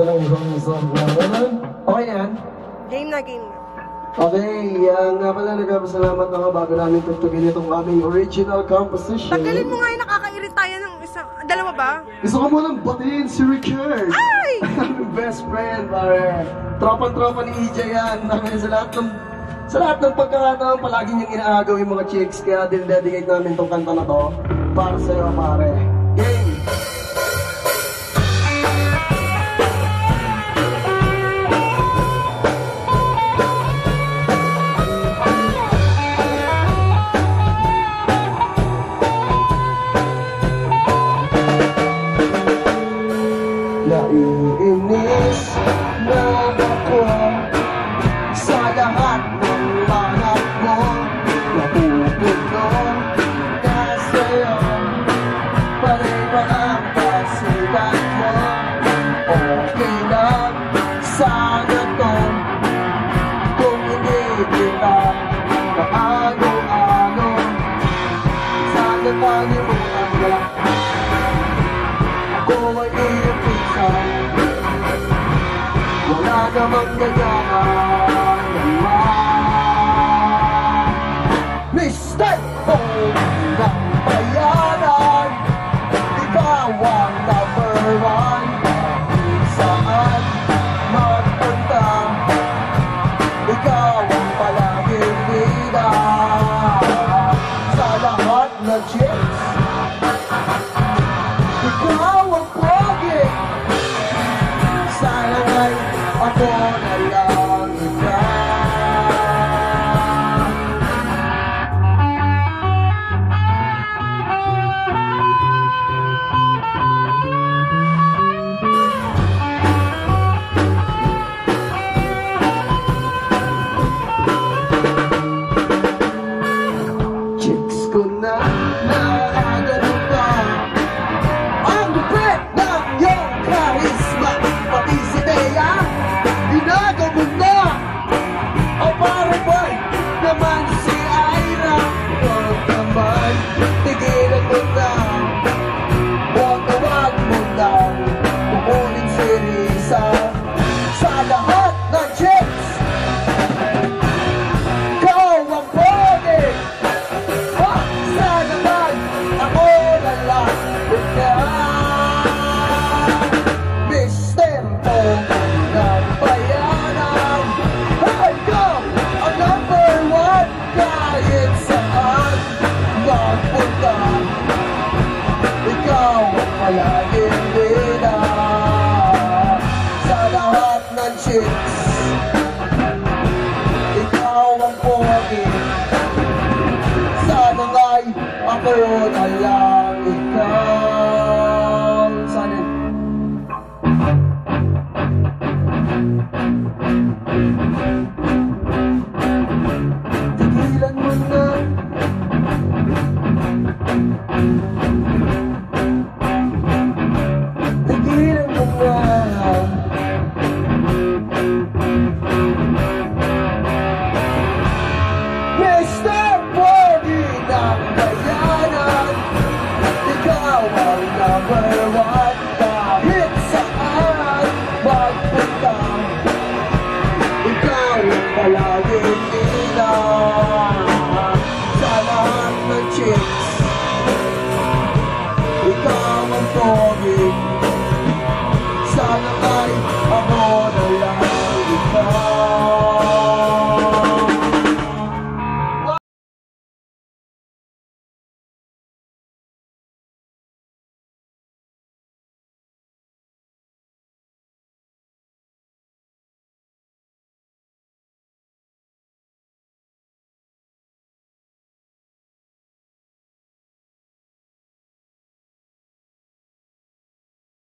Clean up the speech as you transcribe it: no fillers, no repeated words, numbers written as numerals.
talagang isang ganun. Okay na yan? Game na, game na. Okay, nga pala nagpapasalamat ako bago namin tugtugin itong aming original composition. Tanggalin mo nga yung nakakairit tayo ng isa. Dalawa ba? Gusto ko munang batiin si Ricard. Ay! Aming best friend, pare. Tropang-tropa ni EJ yan. Namin sa lahat ng pagkakataon, palagi niyang inaagaw yung mga chicks. Kaya din-dedicate namin tong kanta na to para sa'yo, pare. Game! Naiinis na ako sa lahat ng lahat mo. Napupuno na sa'yo, pare-pa ang pasikat mo. Okay lang sana to kung hindi kita kaano-ano. Sana panimulan ka, ako ay iyong pinsan. Wala namang ganyan naman. Mistake mo ng bayaran, ikaw ang number one. Saan magpunta, ikaw ang palaging bida. Sa lahat ng chicks, ikaw ang pogi. Sana ngay ako na lang ikaw. Chicks ko na nakagano ka. Ang lupit ng iyong karisma, pati si Thea, ginagaw mo na. O para boy naman si Ira, huwag naman tigilan mo na. Huwag mo na kukunin si Risa. Sa lahat ng chicks, ikaw ang pogi. Sana man ako na lang ikaw. Mister mo ng bayaran, ikaw ang number one. Kahit saan magpunta, ikaw ang palaging bida. Sa lahat ng chicks, ikaw ang pogi. Sana nga'y ako na lang ikaw. Sana tigilan mo na. Tigilan mo na. Mr. Pogi ng bayaran, ikaw ang number one. Kahit saan magpunta, ikaw ang palaging ina. Sa lahat ng chicks, ikaw ang pogi. Sana ay ako